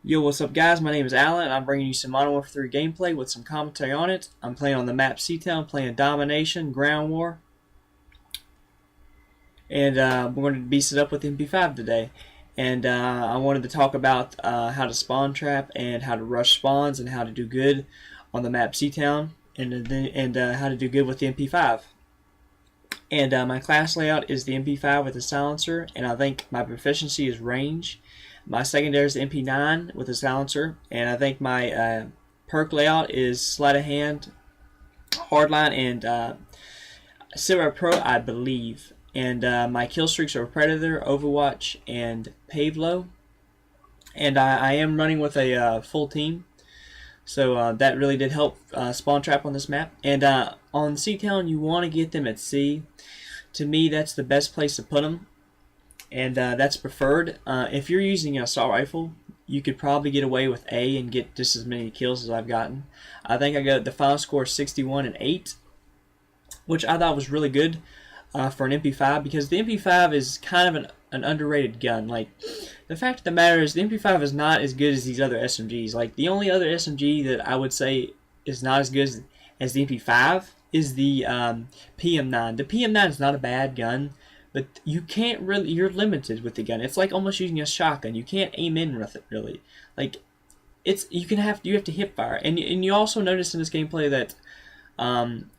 Yo, what's up guys? My name is Alan and I'm bringing you some Mw3 gameplay with some commentary on it. I'm playing on the map Mp5, playing Domination, Ground War, and we're going to beast it up with Mp5 today. And I wanted to talk about how to spawn trap and how to rush spawns and how to do good on the map Seatown and how to do good with the Mp5. And my class layout is the Mp5 with a silencer, and I think my proficiency is range. My secondary is the Mp9 with a silencer, and I think my perk layout is sleight of hand, hardline, and Silver Pro, I believe. And my kill streaks are Predator, Overwatch, and Pavlo. And I am running with a full team, so that really did help spawn trap on this map. And on Seatown, you want to get them at C. To me, that's the best place to put them, and that's preferred. If you're using an assault rifle, you could probably get away with A and get just as many kills as I've gotten. I think I got the final score 61 and 8, which I thought was really good for an Mp5, because the Mp5 is kind of an underrated gun. Like, the fact of the matter is the Mp5 is not as good as these other SMGs. Like, the only other SMG that I would say is not as good as the Mp5 is the PM9. The PM9 is not a bad gun, but you can't really, you're limited with the gun. It's like almost using a shotgun. You can't aim in with it really. Like, you have to hip fire. And you also notice in this gameplay that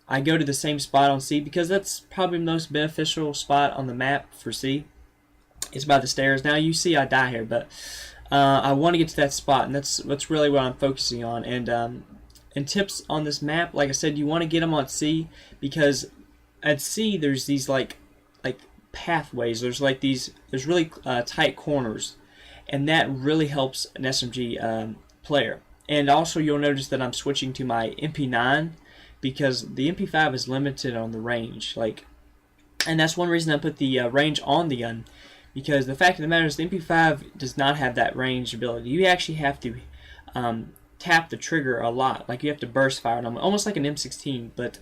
I go to the same spot on C because that's probably the most beneficial spot on the map for C. It's by the stairs. Now you see I die here, but I want to get to that spot, and that's really what I'm focusing on. And tips on this map, like I said, you want to get them on C, because at C there's these like pathways. There's really tight corners, and that really helps an SMG player. And also you'll notice that I'm switching to my Mp9 because the Mp5 is limited on the range. And that's one reason I put the range on the gun, because the fact of the matter is the Mp5 does not have that range ability. You actually have to tap the trigger a lot. Like, you have to burst fire on them, almost like an M16, but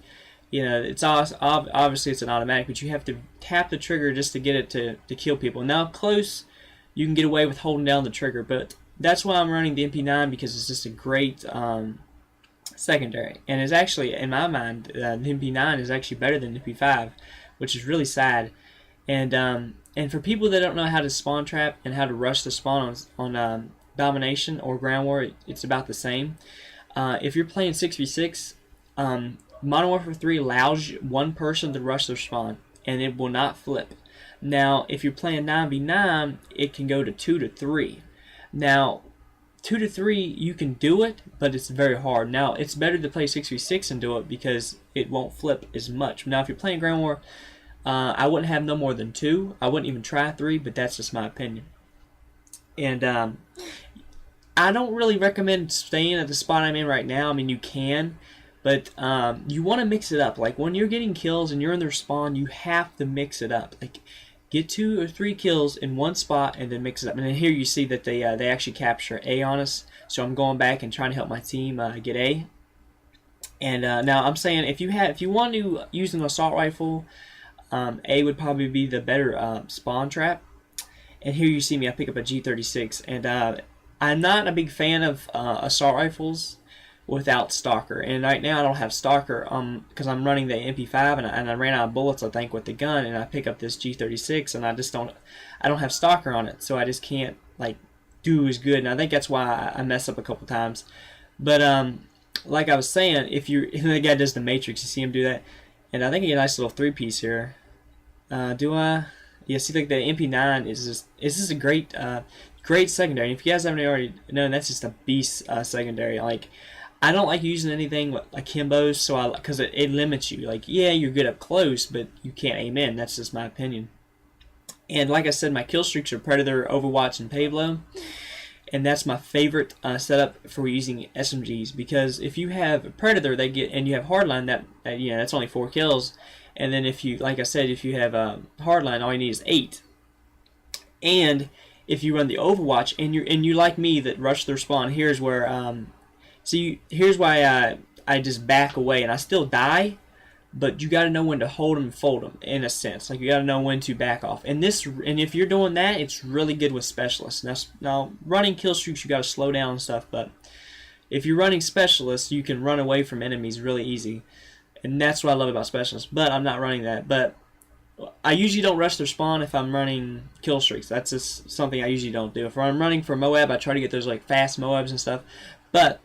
you know, it's obviously it's an automatic, but you have to tap the trigger just to get it to kill people. Now close, you can get away with holding down the trigger, but that's why I'm running the Mp9, because it's just a great secondary, and it's actually, in my mind, the Mp9 is actually better than the Mp5, which is really sad. And for people that don't know how to spawn trap and how to rush the spawn on Domination or Ground War, it's about the same. If you're playing 6v6, Modern Warfare 3 allows one person to rush their spawn, and it will not flip. Now, if you're playing 9v9, it can go to 2 to 3. Now, 2 to 3, you can do it, but it's very hard. Now, it's better to play 6v6 and do it because it won't flip as much. Now, if you're playing Ground War, I wouldn't have no more than 2. I wouldn't even try 3, but that's just my opinion. And I don't really recommend staying at the spot I'm in right now. I mean, you can, but you want to mix it up. Like, when you're getting kills and you're in their spawn, you have to mix it up. Like, get 2 or 3 kills in one spot and then mix it up. And then here you see that they actually capture A on us. So I'm going back and trying to help my team get A. And now I'm saying, if you want to use an assault rifle, A would probably be the better spawn trap. And here you see me, I pick up a G36, and I'm not a big fan of assault rifles without Stalker. And right now I don't have Stalker because I'm running the Mp5, and I ran out of bullets, I think, with the gun, and I pick up this G36, and I don't have Stalker on it, so I just can't like do as good. And I think that's why I mess up a couple times. But like I was saying, if the guy does the Matrix, you see him do that, and I think he get a nice little 3-piece here. Do I? Yeah, see, like the Mp9 is just a great great secondary. And if you guys haven't already known, that's just a beast secondary. Like, I don't like using anything like Himbos, so because it limits you. Like, yeah, you're good up close, but you can't aim in. That's just my opinion. And like I said, my kill streaks are Predator, Overwatch, and Pavlo. And that's my favorite setup for using SMGs, because if you have Predator, and you have Hardline, that's only 4 kills. And then if you, like I said, if you have Hardline, all you need is 8. And if you run the Overwatch and you like me that rush their spawn, here's where here's why I just back away, and I still die, but you got to know when to hold them and fold them, in a sense. Like, you got to know when to back off. And if you're doing that, it's really good with specialists. Now running kill streaks, you got to slow down and stuff, but if you're running specialists, you can run away from enemies really easy. And that's what I love about specialists. But I'm not running that. But I usually don't rush their spawn if I'm running kill streaks. That's just something I usually don't do. If I'm running for Moab, I try to get those like fast Moabs and stuff. But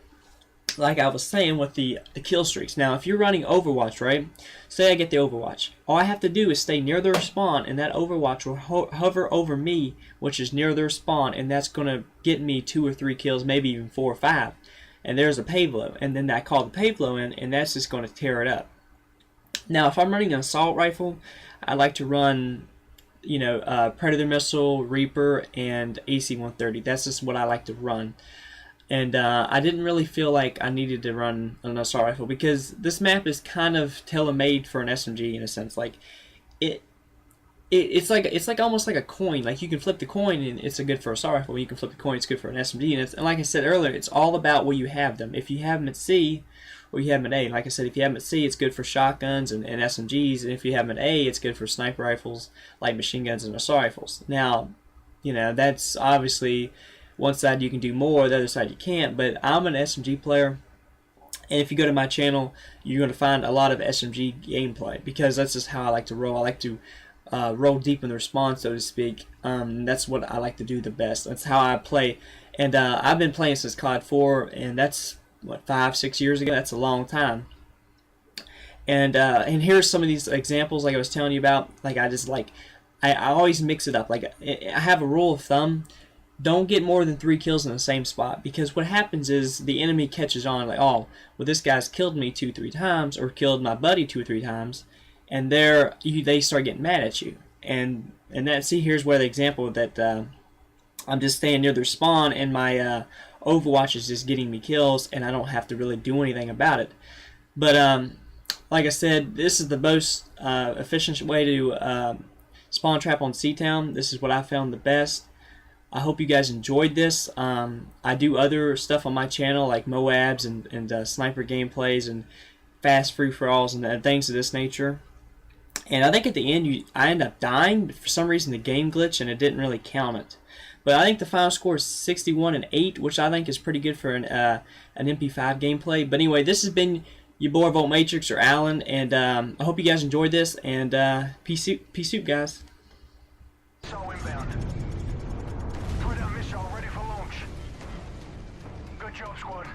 like I was saying with the kill streaks. Now, if you're running Overwatch, right? Say I get the Overwatch. All I have to do is stay near their spawn, and that Overwatch will hover over me, which is near their spawn, and that's going to get me 2 or 3 kills, maybe even 4 or 5. And there's a Pavlo, and then I call the Pavlo in, and that's just going to tear it up. Now, if I'm running an assault rifle, I like to run, you know, Predator Missile, Reaper, and AC-130. That's just what I like to run. And I didn't really feel like I needed to run an assault rifle because this map is kind of tailor-made for an SMG in a sense. Like it's like almost like a coin. Like, you can flip the coin and it's good for a assault rifle. You can flip the coin, it's good for an SMG. And like I said earlier, it's all about where you have them. If you have them at C or you have them at A. Like I said, if you have them at C, it's good for shotguns and SMGs. And if you have them at A, it's good for sniper rifles, light machine guns, and assault rifles. Now, you know, that's obviously one side you can do more, the other side you can't. But I'm an SMG player. And if you go to my channel, you're going to find a lot of SMG gameplay because that's just how I like to roll. I like to roll deep in the response, so to speak. That's what I like to do the best. That's how I play. And I've been playing since COD 4, and that's, what, 5-6 years ago? That's a long time. And here's some of these examples like I was telling you about. Like, I always mix it up. Like, I have a rule of thumb. Don't get more than 3 kills in the same spot, because what happens is the enemy catches on, like, oh, well, this guy's killed me 2-3 times, or killed my buddy 2 or 3 times, and they start getting mad at you. And see, here's where the example that I'm just staying near their spawn, and my Overwatch is just getting me kills, and I don't have to really do anything about it. But like I said, this is the most efficient way to spawn trap on C-Town. This is what I found the best. I hope you guys enjoyed this. I do other stuff on my channel like Moabs and sniper gameplays and fast free-for-alls and things of this nature. And I think at the end I end up dying. For some reason the game glitched and it didn't really count it. But I think the final score is 61-8, which I think is pretty good for an Mp5 gameplay. But anyway, this has been your boy Mw3 or Alan, and I hope you guys enjoyed this. And peace out, guys. So inbound. Predator missile ready for launch. Good job, squad.